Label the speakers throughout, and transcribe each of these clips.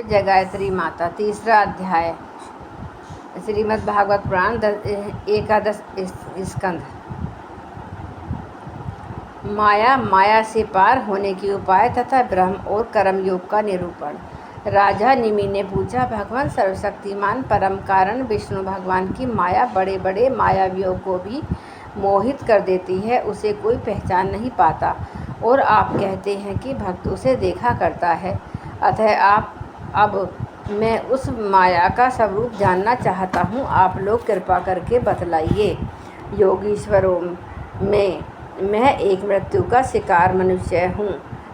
Speaker 1: जगायत्री माता। तीसरा अध्याय। श्रीमद् भागवत पुराण एकादश स्कंध। माया से पार होने के उपाय तथा ब्रह्म और कर्म योग का निरूपण। राजा निमि ने पूछा, भगवान सर्वशक्तिमान परम कारण विष्णु भगवान की माया बड़े बड़े मायावियों को भी मोहित कर देती है, उसे कोई पहचान नहीं पाता, और आप कहते हैं कि भक्त उसे देखा करता है। अतः अब मैं उस माया का स्वरूप जानना चाहता हूँ, आप लोग कृपा करके बतलाइए। योगीश्वरों, मैं एक मृत्यु का शिकार मनुष्य हूँ।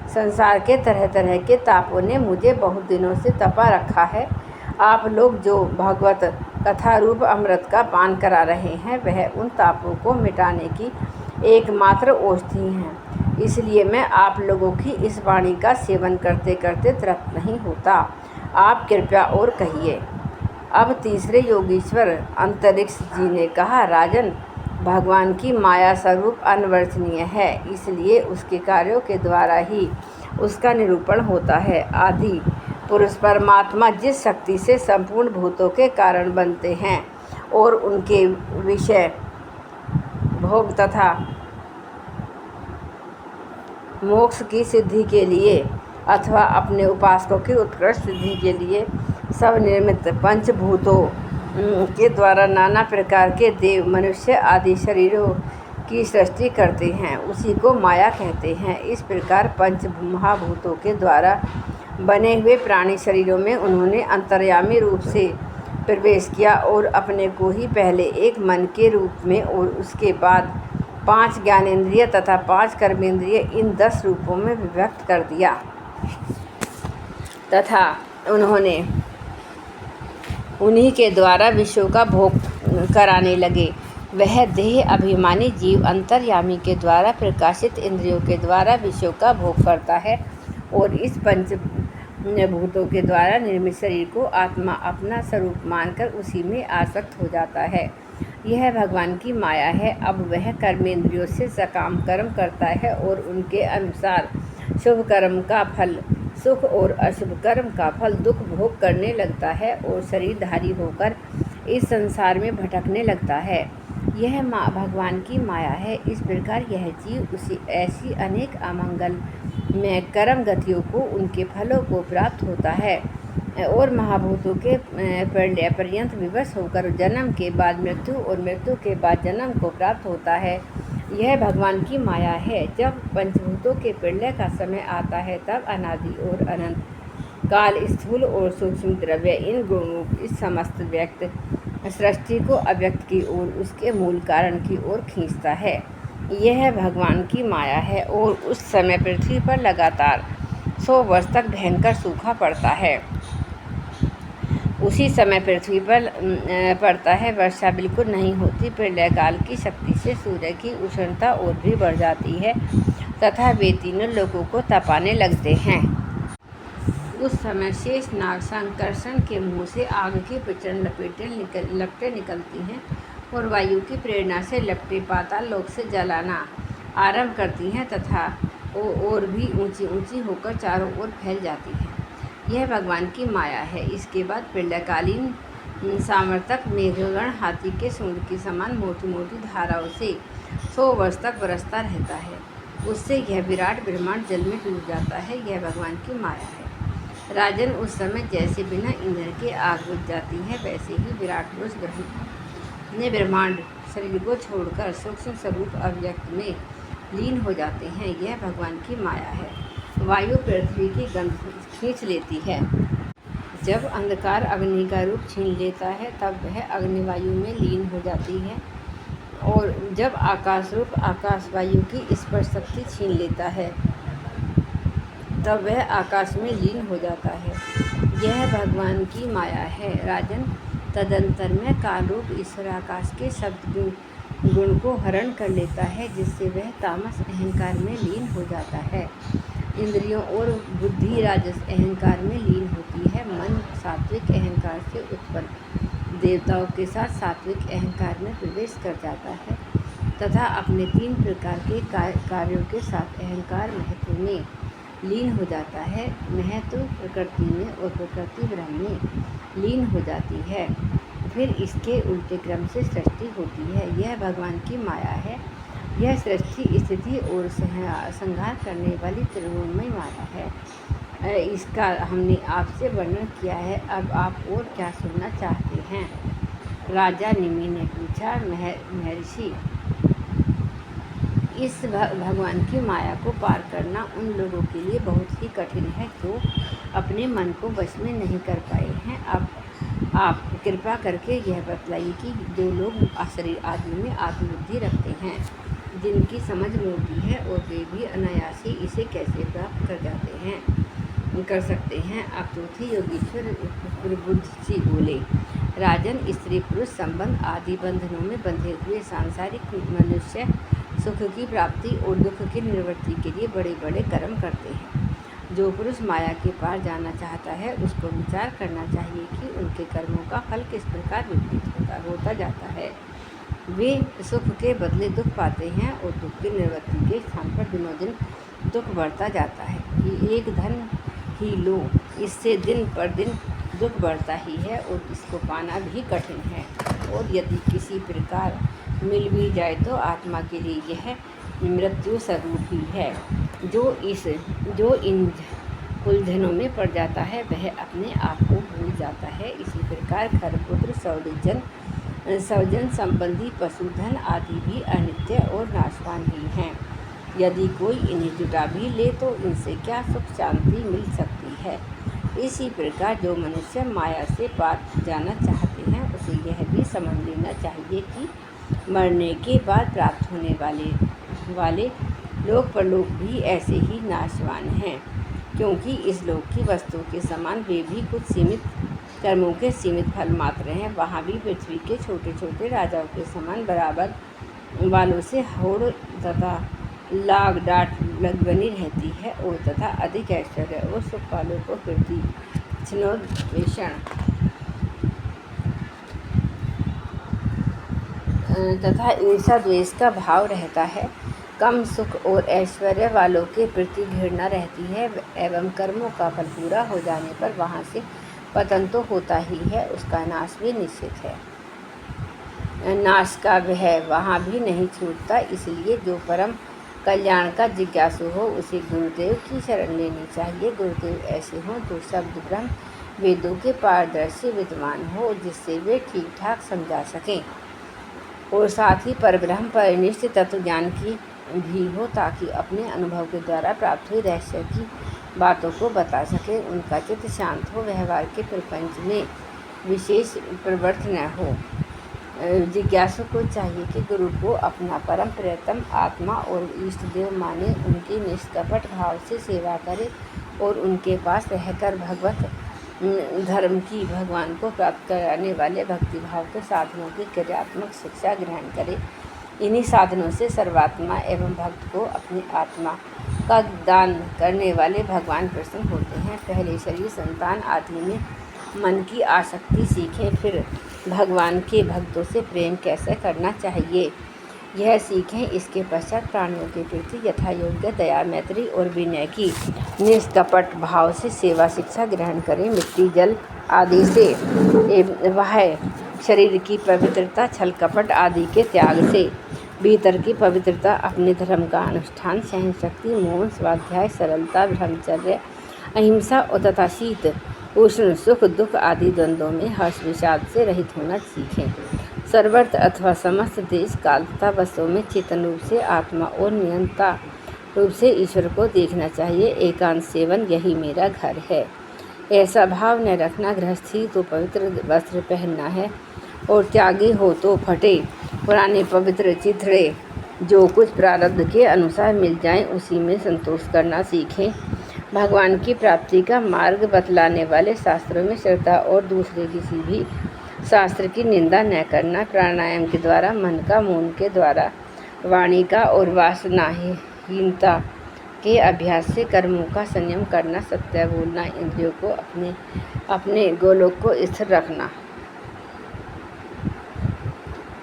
Speaker 1: संसार के तरह तरह के तापों ने मुझे बहुत दिनों से तपा रखा है। आप लोग जो भगवत कथा रूप अमृत का पान करा रहे हैं, वह उन तापों को मिटाने की एकमात्र औषधि है। इसलिए मैं आप लोगों की इस वाणी का सेवन करते करते तृप्त नहीं होता। आप कृपया और कहिए। अब तीसरे योगीश्वर अंतरिक्ष जी ने कहा, राजन, भगवान की माया स्वरूप अनिवर्चनीय है, इसलिए उसके कार्यों के द्वारा ही उसका निरूपण होता है। आदि पुरुष परमात्मा जिस शक्ति से संपूर्ण भूतों के कारण बनते हैं और उनके विषय भोग तथा मोक्ष की सिद्धि के लिए अथवा अपने उपासकों की उत्कृष्ट सिद्धि के लिए सब निर्मित पंचभूतों के द्वारा नाना प्रकार के देव, मनुष्य आदि शरीरों की सृष्टि करते हैं, उसी को माया कहते हैं। इस प्रकार पंच महाभूतों के द्वारा बने हुए प्राणी शरीरों में उन्होंने अंतर्यामी रूप से प्रवेश किया और अपने को ही पहले एक मन के रूप में और उसके बाद 5 ज्ञानेंद्रिय तथा 5 कर्मेंद्रिय, इन 10 रूपों में विभक्त कर दिया तथा उन्होंने उन्हीं के द्वारा विषयों का भोग कराने लगे। वह देह अभिमानी जीव अंतर्यामी के द्वारा प्रकाशित इंद्रियों के द्वारा विषयों का भोग करता है और इस पंचभूतों के द्वारा निर्मित शरीर को आत्मा अपना स्वरूप मानकर उसी में आसक्त हो जाता है। यह भगवान की माया है। अब वह कर्मेंद्रियों से सकाम कर्म करता है और उनके अनुसार शुभ कर्म का फल सुख और अशुभ कर्म का फल दुख भोग करने लगता है और शरीरधारी होकर इस संसार में भटकने लगता है। यह भगवान की माया है। इस प्रकार यह जीव उसी ऐसी अनेक अमंगल में कर्म गतियों को, उनके फलों को प्राप्त होता है और महाभूतों के प्रलय पर्यंत विवश होकर जन्म के बाद मृत्यु और मृत्यु के बाद जन्म को प्राप्त होता है। यह भगवान की माया है। जब पंचभूतों के प्रलय का समय आता है, तब अनादि और अनंत काल स्थूल और सूक्ष्म द्रव्य, इन गुणों इस समस्त व्यक्त सृष्टि को अव्यक्त की ओर, उसके मूल कारण की ओर खींचता है। यह भगवान की माया है और उस समय पृथ्वी पर लगातार 100 वर्ष तक भयंकर सूखा पड़ता है। उसी समय पृथ्वी पर पड़ता है, वर्षा बिल्कुल नहीं होती। प्रलय काल की शक्ति से सूर्य की उष्णता और भी बढ़ जाती है तथा वे तीनों लोगों को तपाने लगते हैं। उस समय शेष नाग संकर्षण के मुंह से आग की प्रचंड लपटें निकलती हैं और वायु की प्रेरणा से लपटें पाताल लोक से जलाना आरंभ करती हैं तथा और भी ऊंची ऊंची होकर चारों ओर फैल जाती हैं। यह भगवान की माया है। इसके बाद प्रलयकालीन सामर्थक मेघगण हाथी के सूंड के समान मोटी मोटी धाराओं से 100 वर्ष तक बरसता रहता है। उससे यह विराट ब्रह्मांड जल में डूब जाता है। यह भगवान की माया है। राजन, उस समय जैसे बिना ईंधन के आग बुझ जाती है, वैसे ही विराट पुरुष ब्रह्मांड शरीर को छोड़कर सूक्ष्म स्वरूप अव्यक्त में लीन हो जाते हैं। यह भगवान की माया है। वायु पृथ्वी की गंध खींच लेती है। जब अंधकार अग्नि का रूप छीन लेता है, तब वह अग्निवायु में लीन हो जाती है और जब आकाश रूप आकाश वायु की स्पर्श शक्ति छीन लेता है, तब वह आकाश में लीन हो जाता है। यह भगवान की माया है। राजन, तदंतर में काल रूप ईश्वर आकाश के शब्द गुण को हरण कर लेता है, जिससे वह तामस अहंकार में लीन हो जाता है। इंद्रियों और बुद्धि राजस अहंकार में लीन होती है। मन सात्विक अहंकार से उत्पन्न देवताओं के साथ सात्विक अहंकार में प्रवेश कर जाता है तथा अपने 3 प्रकार के कार्यों के साथ अहंकार महत्व में लीन हो जाता है। महत्व प्रकृति में और प्रकृति ब्रह्म में लीन हो जाती है। फिर इसके उल्टे क्रम से सृष्टि होती है। यह भगवान की माया है। यह सृष्टि, स्थिति और संहार करने वाली त्रिगुणमय माया है। इसका हमने आपसे वर्णन किया है। अब आप और क्या सुनना चाहते हैं? राजा निमि ने पूछा। महर्षि, इस भगवान की माया को पार करना उन लोगों के लिए बहुत ही कठिन है जो अपने मन को वश में नहीं कर पाए हैं। अब आप कृपा करके यह बतलाइए कि जो लोग शरीर आदि में आत्मबुद्धि रखते हैं, जिनकी समझ मोटी है और वे भी अनायास ही इसे कैसे प्राप्त कर सकते हैं। अब चौथे योगीश्वर बुद्धि बोले। राजन, स्त्री पुरुष संबंध आदि बंधनों में बंधे हुए सांसारिक मनुष्य सुख की प्राप्ति और दुख की निवृत्ति के लिए बड़े बड़े कर्म करते हैं। जो पुरुष माया के पार जाना चाहता है उसको विचार करना चाहिए कि उनके कर्मों का फल किस प्रकार विपरीत होता जाता है। वे सुख के बदले दुख पाते हैं और दुख की निवृत्ति के स्थान पर दिनों दिन दुख बढ़ता जाता है। एक धन ही लो, इससे दिन पर दिन दुख बढ़ता ही है और इसको पाना भी कठिन है। और यदि किसी प्रकार मिल भी जाए तो आत्मा के लिए यह मृत्यु स्वरूप ही है। जो इन उलझनों में पड़ जाता है वह अपने आप को भूल जाता है। इसी प्रकार घर, पुत्र, स्वजन संबंधी पशुधन आदि भी अनित्य और नाशवान ही हैं। यदि कोई इन्हें जुटा भी ले तो इनसे क्या सुख शांति मिल सकती है। इसी प्रकार जो मनुष्य माया से पार जाना चाहते हैं उसे यह भी समझ लेना चाहिए कि मरने के बाद प्राप्त होने वाले लोक परलोक भी ऐसे ही नाशवान हैं, क्योंकि इस लोक की वस्तु के समान वे भी कुछ सीमित कर्मों के सीमित फल मात्र हैं। वहाँ भी पृथ्वी के छोटे छोटे राजाओं के समान बराबर वालों से होड़ तथा लाग डांट बनी रहती है और तथा अधिक ऐश्वर्य और सुख वालों को कीर्ति, छनोद्वेषण तथा ईर्षा द्वेष का भाव रहता है। कम सुख और ऐश्वर्य वालों के प्रति घृणा रहती है एवं कर्मों का फल पूरा हो जाने पर वहाँ से पतन तो होता ही है, उसका नाश भी निश्चित है। नाश का भय वहाँ भी नहीं छूटता। इसलिए जो परम कल्याण का जिज्ञासु हो उसे गुरुदेव की शरण लेनी चाहिए। गुरुदेव ऐसे हों जो शब्द ब्रह्म वेदों के पारदर्शी विद्वान हो, जिससे वे ठीक ठाक समझा सकें और साथ ही परब्रह्म परिनिष्ठ तत्व ज्ञान की भी हो, ताकि अपने अनुभव के द्वारा प्राप्त हुई रहस्य की बातों को बता सके। उनका चित्त शांत हो, व्यवहार के प्रपंच में विशेष प्रवृत्त न हो। जिज्ञासु को चाहिए कि गुरु को अपना परम प्रियतम आत्मा और इष्ट देव माने, उनकी निष्कपट भाव से सेवा करे और उनके पास रहकर भगवत धर्म की भगवान को प्राप्त कराने वाले भक्तिभाव के साधनों की क्रियात्मक शिक्षा ग्रहण करे। इन्हीं साधनों से सर्वात्मा एवं भक्त को अपनी आत्मा का दान करने वाले भगवान प्रसन्न होते हैं। पहले शरीर, संतान आदि में मन की आसक्ति सीखें, फिर भगवान के भक्तों से प्रेम कैसे करना चाहिए यह सीखें। इसके पश्चात प्राणियों के प्रति यथायोग्य दया, मैत्री और विनय की निष्कपट भाव से सेवा शिक्षा ग्रहण करें। मिट्टी, जल आदि से वह शरीर की पवित्रता, छल कपट आदि के त्याग से भीतर की पवित्रता, अपने धर्म का अनुष्ठान, सहन शक्ति, मौन, स्वाध्याय, सरलता, ब्रह्मचर्य, अहिंसा तथा शीत उष्ण, सुख दुख आदि द्वंद्वों में हर्ष विषाद से रहित होना सीखें। सर्वत्र अथवा समस्त देश काल तथा वस्तुओं में चेतन रूप से आत्मा और नियंता रूप से ईश्वर को देखना चाहिए। एकांत सेवन यही मेरा घर है, ऐसा भाव न रखना। गृहस्थी तो पवित्र वस्त्र पहनना है और त्यागी हो तो फटे पुराने पवित्र चिथड़े जो कुछ प्रारब्ध के अनुसार मिल जाएं उसी में संतोष करना सीखें। भगवान की प्राप्ति का मार्ग बतलाने वाले शास्त्रों में श्रद्धा और दूसरे किसी भी शास्त्र की निंदा न करना। प्राणायाम के द्वारा, मन का, मौन के द्वारा, वाणी का और वासनाहीनता के अभ्यास से कर्मों का संयम करना। सत्य बोलना, इंद्रियों को अपने गोलोक को स्थिर रखना,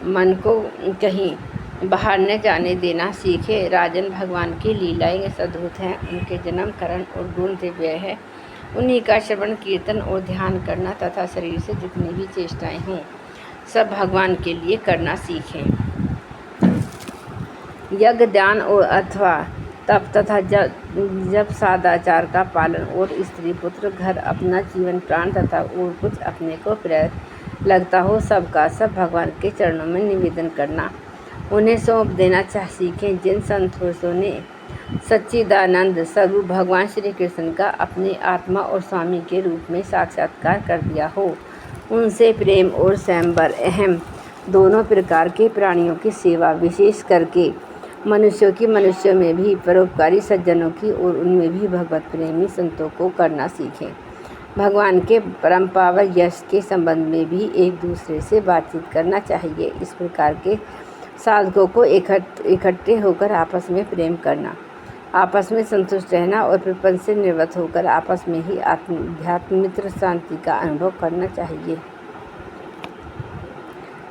Speaker 1: मन को कहीं बाहर न जाने देना सीखे। राजन, भगवान की लीलाएं अद्भुत हैं, उनके जन्म, करण और गुण दिव्य है। उन्हीं का श्रवण, कीर्तन और ध्यान करना तथा शरीर से जितनी भी चेष्टाएं हों सब भगवान के लिए करना सीखें। यज्ञ, ध्यान और अथवा तप तथा जब सदाचार का पालन और स्त्री पुत्र, घर, अपना जीवन, प्राण तथा और कुछ अपने को प्रिय लगता हो सबका सब भगवान के चरणों में निवेदन करना, उन्हें सौंप देना सीखें। जिन संतों ने सच्चिदानंद स्वरूप भगवान श्री कृष्ण का अपने आत्मा और स्वामी के रूप में साक्षात्कार कर दिया हो, उनसे प्रेम और स्वयंवर अहम दोनों प्रकार के प्राणियों की सेवा, विशेष करके मनुष्यों में भी, परोपकारी सज्जनों की और उनमें भी भगवत प्रेमी संतों को करना सीखें। भगवान के परम पावन यश के संबंध में भी एक दूसरे से बातचीत करना चाहिए। इस प्रकार के साधकों को इकट्ठे होकर आपस में प्रेम करना, आपस में संतुष्ट रहना और प्रपंच से निवृत्त होकर आपस में ही आध्यात्मिक शांति का अनुभव करना चाहिए।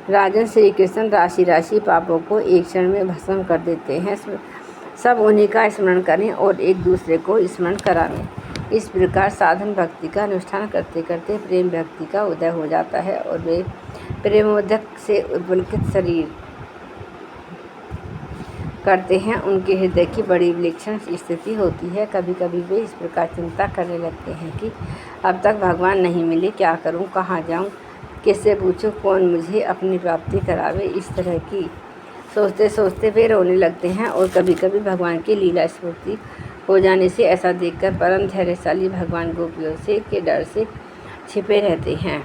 Speaker 1: राजन, श्री कृष्ण राशि राशि पापों को एक क्षण में भस्म कर देते हैं। सब उन्हीं का स्मरण करें और एक दूसरे को स्मरण करावें। इस प्रकार साधन भक्ति का अनुष्ठान करते करते प्रेम भक्ति का उदय हो जाता है और वे प्रेमोदक से पुलकित शरीर करते हैं। उनके हृदय की बड़ी विलक्षण स्थिति होती है। कभी कभी वे इस प्रकार चिंता करने लगते हैं कि अब तक भगवान नहीं मिले, क्या करूं, कहाँ जाऊं, किससे पूछूं, कौन मुझे अपनी प्राप्ति करावे। इस तरह की सोचते सोचते वे रोने लगते हैं और कभी कभी भगवान की लीला स्फूर्ति हो जाने से ऐसा देखकर परम धैर्यशाली भगवान गोपियों से के डर से छिपे रहते हैं।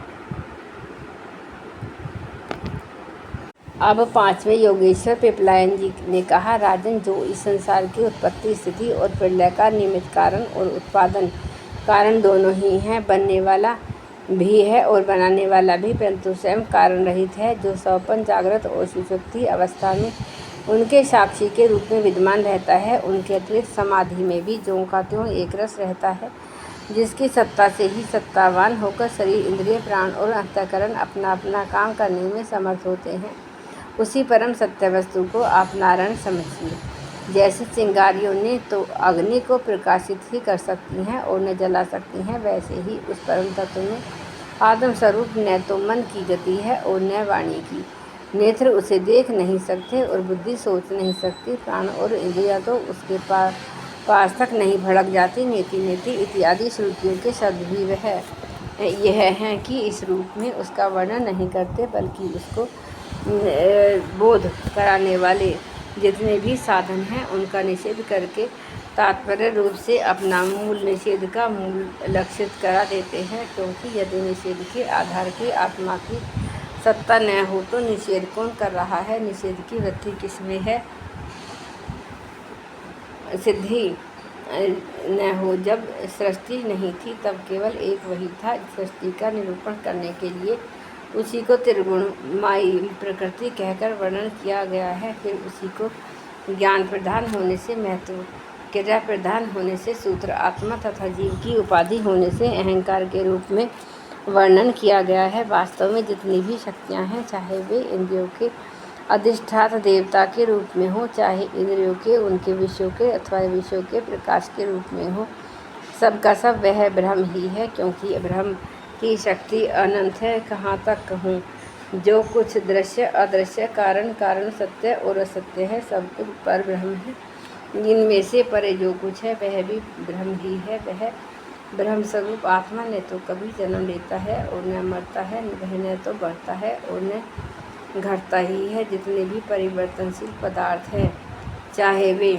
Speaker 1: अब 5वें योगेश्वर पिपलायन जी ने कहा, राजन, जो इस संसार की उत्पत्ति, स्थिति और प्रलय का निमित्त कारण और उत्पादन कारण दोनों ही हैं, बनने वाला भी है और बनाने वाला भी, परंतु स्वयं कारण रहित है, जो सौपन, जागृत और सुषुप्ति अवस्था में उनके साक्षी के रूप में विद्यमान रहता है, उनके अतिरिक्त समाधि में भी ज्यों का त्यों एक रस रहता है, जिसकी सत्ता से ही सत्तावान होकर शरीर, इंद्रिय, प्राण और अंतःकरण अपना अपना काम करने में समर्थ होते हैं, उसी परम सत्य वस्तु को आप नारायण समझिए। जैसे चिंगारियों ने तो अग्नि को प्रकाशित ही कर सकती हैं और न जला सकती हैं, वैसे ही उस परम तत्व में आत्म स्वरूप न तो मन की गति है और न वाणी की। नेत्र उसे देख नहीं सकते और बुद्धि सोच नहीं सकती, प्राण और इंद्रियां तो उसके पास तक नहीं भड़क जाती। नेति नेति इत्यादि श्रुतियों के शब्द भी वह यह हैं कि इस रूप में उसका वर्णन नहीं करते, बल्कि उसको बोध कराने वाले जितने भी साधन हैं उनका निषेध करके तात्पर्य रूप से अपना मूल निषेध का मूल लक्षित करा देते हैं, क्योंकि यदि निषेध के आधार की आत्मा की सत्ता न हो तो निषेध कौन कर रहा है, निषेध की वृत्ति किसमें है, सिद्धि न हो। जब सृष्टि नहीं थी तब केवल एक वही था, सृष्टि का निरूपण करने के लिए उसी को त्रिगुणमयी प्रकृति कहकर वर्णन किया गया है। फिर उसी को ज्ञान प्रधान होने से महत्व, क्रिया प्रधान होने से सूत्र, आत्मा तथा जीव की उपाधि होने से अहंकार के रूप में वर्णन किया गया है। वास्तव में जितनी भी शक्तियाँ हैं, चाहे वे इंद्रियों के अधिष्ठाता देवता के रूप में हो, चाहे इंद्रियों के उनके विषयों के अथवा विषयों के प्रकाश के रूप में हो, सबका सब वह ब्रह्म ही है, क्योंकि ब्रह्म की शक्ति अनंत है। कहाँ तक कहूँ, जो कुछ दृश्य अदृश्य, कारण सत्य और असत्य है, सब कुछ पर ब्रह्म है। इनमें से परे जो कुछ है वह भी ब्रह्म ही है। वह ब्रह्म स्वरूप आत्मा न तो कभी जन्म लेता है और न मरता है, वह न तो बढ़ता है और न घटता ही है। जितने भी परिवर्तनशील पदार्थ हैं, चाहे वे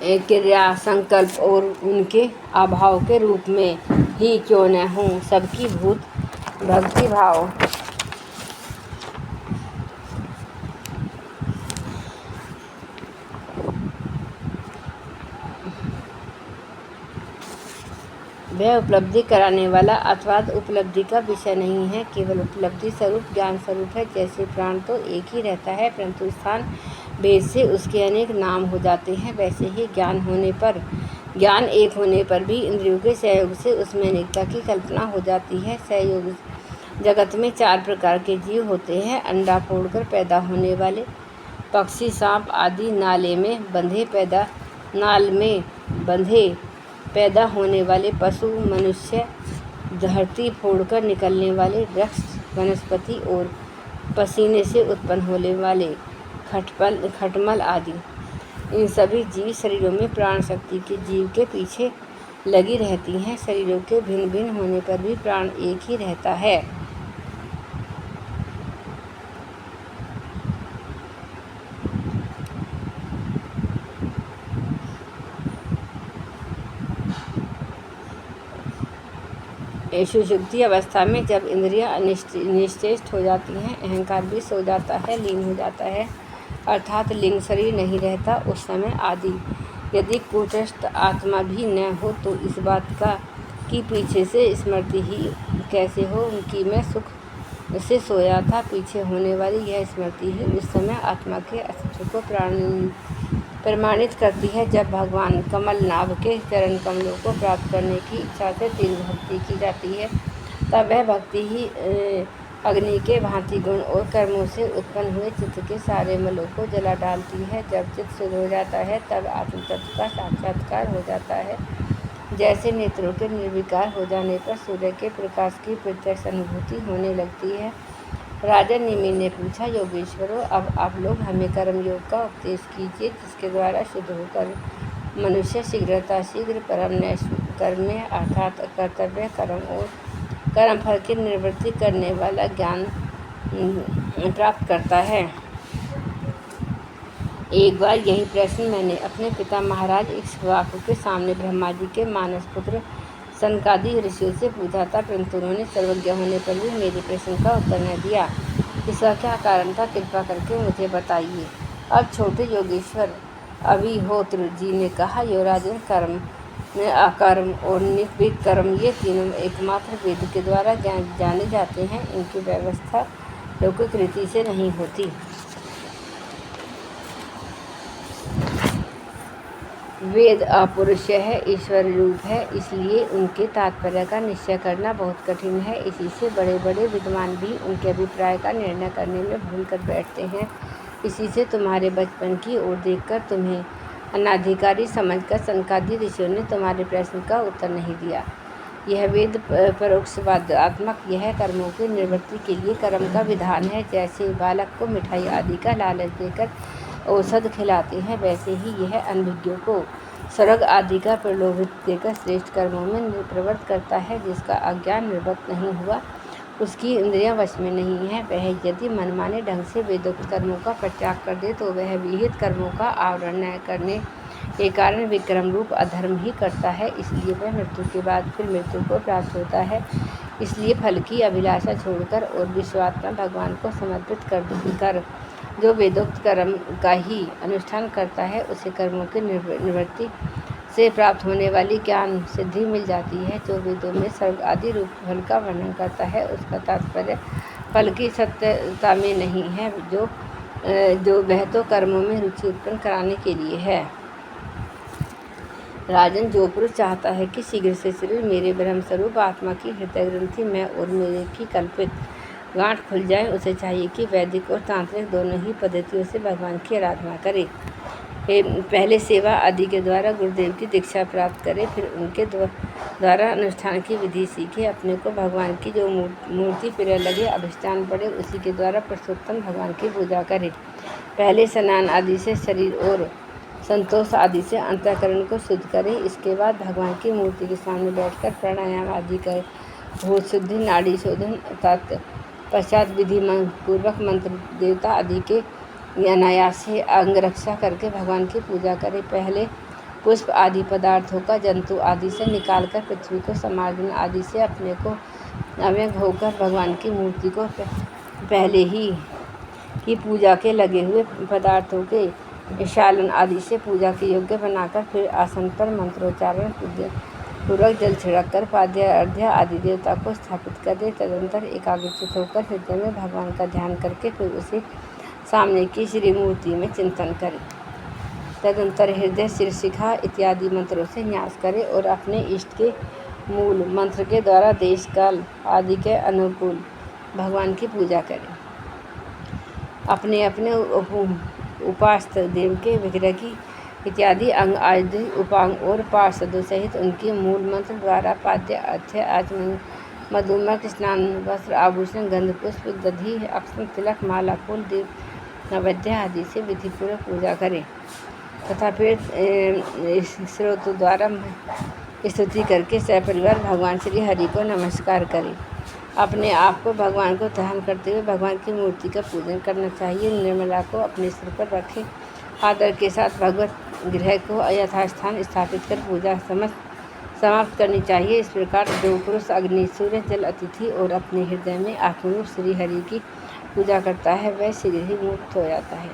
Speaker 1: क्रिया, संकल्प और उनके अभाव के रूप में ही क्यों न हों, सबकी भूत भक्ति भाव वह उपलब्धि कराने वाला अथवा उपलब्धि का विषय नहीं है, केवल उपलब्धि स्वरूप ज्ञान स्वरूप है। जैसे प्राण तो एक ही रहता है, परंतु स्थान भेद से उसके अनेक नाम हो जाते हैं, वैसे ही ज्ञान एक होने पर भी इंद्रियों के सहयोग से उसमें अनेकता की कल्पना हो जाती है। सहयोग जगत में 4 प्रकार के जीव होते हैं: अंडा फोड़कर पैदा होने वाले पक्षी, सांप आदि, नाल में बंधे पैदा होने वाले पशु, मनुष्य, धरती फोड़कर निकलने वाले वृक्ष, वनस्पति और पसीने से उत्पन्न होने वाले खटमल आदि। इन सभी जीव शरीरों में प्राण शक्ति के जीव के पीछे लगी रहती हैं। शरीरों के भिन्न भिन्न होने पर भी प्राण एक ही रहता है। सुषुप्ति अवस्था में जब इंद्रियां निश्चेष्ट हो जाती हैं, अहंकार भी सो जाता है, लीन हो जाता है, अर्थात लिंग शरीर नहीं रहता, उस समय आदि यदि कूटस्थ आत्मा भी न हो तो इस बात की पीछे से स्मृति ही कैसे हो कि मैं सुख से सोया था। पीछे होने वाली यह स्मृति ही उस समय आत्मा के अस्तित्व को प्रमाणित करती है। जब भगवान कमल नाभ के चरण कमलों को प्राप्त करने की इच्छा से तीव्र भक्ति की जाती है, तब वह भक्ति ही अग्नि के भांति गुण और कर्मों से उत्पन्न हुए चित्त के सारे मलों को जला डालती है। जब चित्त शुद्ध हो जाता है तब आत्म तत्व का साक्षात्कार हो जाता है। जैसे नेत्रों के निर्विकार हो जाने पर सूर्य के प्रकाश की प्रत्यक्ष अनुभूति होने लगती है। राजा निमि ने पूछा, योगेश्वरों, अब आप लोग हमें कर्मयोग का उपदेश कीजिए, जिसके द्वारा शुद्ध होकर मनुष्य शीघ्र परम कर्म में अर्थात कर्तव्य कर्म और कर्म फल की निवृत्ति करने वाला ज्ञान प्राप्त करता है। एक बार यही प्रश्न मैंने अपने पिता महाराज इक्ष्वाकु के सामने ब्रह्मा जी के मानस पुत्र सनकादि ऋषियों से पूछा था, परंतु उन्होंने सर्वज्ञ होने पर भी मेरे प्रश्न का उत्तर न दिया। इसका क्या कारण था, कृपा करके मुझे बताइए। अब छोटे योगेश्वर अभिहोत्र जी ने कहा, योराजन, कर्म, अकर्म और निर्विक कर्म, ये तीनों एकमात्र वेद के द्वारा जाने जाते हैं। इनकी व्यवस्था लौकिक रीति से नहीं होती। वेद अपौरुषेय है, ईश्वर रूप है, इसलिए उनके तात्पर्य का निश्चय करना बहुत कठिन है। इसी से बड़े बड़े विद्वान भी उनके अभिप्राय का निर्णय करने में भूल कर बैठते हैं। इसी से तुम्हारे बचपन की ओर देखकर तुम्हें अनाधिकारी समझकर सनकादि ऋषियों ने तुम्हारे प्रश्न का उत्तर नहीं दिया। यह वेद परोक्षवादात्मक यह कर्मों की निवृत्ति के लिए कर्म का विधान है। जैसे बालक को मिठाई आदि का लालच देकर औषध खिलाते हैं, वैसे ही यह अनभिज्ञों को स्वर्ग आदि का प्रलोभित देकर श्रेष्ठ कर्मों में प्रवृत्त करता है। जिसका अज्ञान निवृत्त नहीं हुआ, उसकी इंद्रियां वश में नहीं है, वह यदि मनमाने ढंग से वेदोक्त कर्मों का परित्याग कर दे तो वह विहित कर्मों का आवरण न करने के कारण विक्रम रूप अधर्म ही करता है। इसलिए वह मृत्यु के बाद फिर मृत्यु को प्राप्त होता है। इसलिए फल की अभिलाषा छोड़कर और विश्वात्मा भगवान को समर्पित कर जो वेदोक्त कर्म का ही अनुष्ठान करता है, उसे कर्मों की निवृत्ति से प्राप्त होने वाली ज्ञान सिद्धि मिल जाती है। जो वेदों में स्वर्ग आदि रूप फल का वर्णन करता है, उसका तात्पर्य फल की सत्यता में नहीं है, जो वह तो कर्मों में रुचि उत्पन्न कराने के लिए है। राजन, जो पुरुष चाहता है कि शीघ्र से शीघ्र मेरे ब्रह्मस्वरूप आत्मा की हृदय ग्रंथि में और मेरे की कल्पित गांठ खुल जाए, उसे चाहिए कि वैदिक और तांत्रिक दोनों ही पद्धतियों से भगवान की आराधना करे। पहले सेवा आदि के द्वारा गुरुदेव की दीक्षा प्राप्त करे, फिर उनके द्वारा अनुष्ठान की विधि सीखे। अपने को भगवान की जो मूर्ति प्रिय लगे, अभिष्टान पड़े, उसी के द्वारा पुरुषोत्तम भगवान की पूजा करे। पहले स्नान आदि से शरीर और संतोष आदि से अंतःकरण को शुद्ध करे। इसके बाद भगवान की मूर्ति के सामने बैठकर प्राणायाम आदि कर भूत शुद्धि, नाड़ी शोधन, पश्चात विधि पूर्वक मंत्र देवता आदि के अनायास से अंग रक्षा करके भगवान की पूजा करें। पहले पुष्प आदि पदार्थों का जंतु आदि से निकालकर पृथ्वी को समार्जन आदि से अपने को अव्यंग होकर भगवान की मूर्ति को पहले ही की पूजा के लगे हुए पदार्थों के शालन आदि से पूजा के योग्य बनाकर फिर आसन पर मंत्रोच्चारण पूर्वक जल छिड़ककर पाद्य अर्घ्य आदि देवता को स्थापित कर दे। तदंतर एकाग्रचित होकर हृदय में भगवान का ध्यान करके फिर उसे सामने की श्री मूर्ति में चिंतन करे। तदंतर हृदय, शीर्षिका इत्यादि मंत्रों से न्यास करे और अपने इष्ट के मूल मंत्र के द्वारा देश काल आदि के अनुकूल भगवान की पूजा करें। अपने अपने उपास्त देव के विग्रह की इत्यादि अंग आदि उपांग और पार्षदों सहित उनके मूल मंत्र द्वारा पाद्य अर्घ्य आचमन मधुमक स्नान वस्त्र आभूषण गंध पुष्प दधि अक्षत तिलक माला फूल दीप नैवेद्य आदि से विधिपूर्वक पूजा करें तथा फिर स्रोतों द्वारा स्तुति करके सपरिवार भगवान श्री हरि को नमस्कार करें। अपने आप को भगवान को ध्यान करते हुए भगवान की मूर्ति का पूजन करना चाहिए। निर्मला को अपने सिर पर रखें। आदर के साथ भगवत गृह को यथास्थान स्थापित कर पूजा समाप्त करनी चाहिए। इस प्रकार जो पुरुष अग्नि सूर्य जल अतिथि और अपने हृदय में आत्मरूप श्री हरि की पूजा करता है वह शीघ्र ही मुक्त हो जाता है।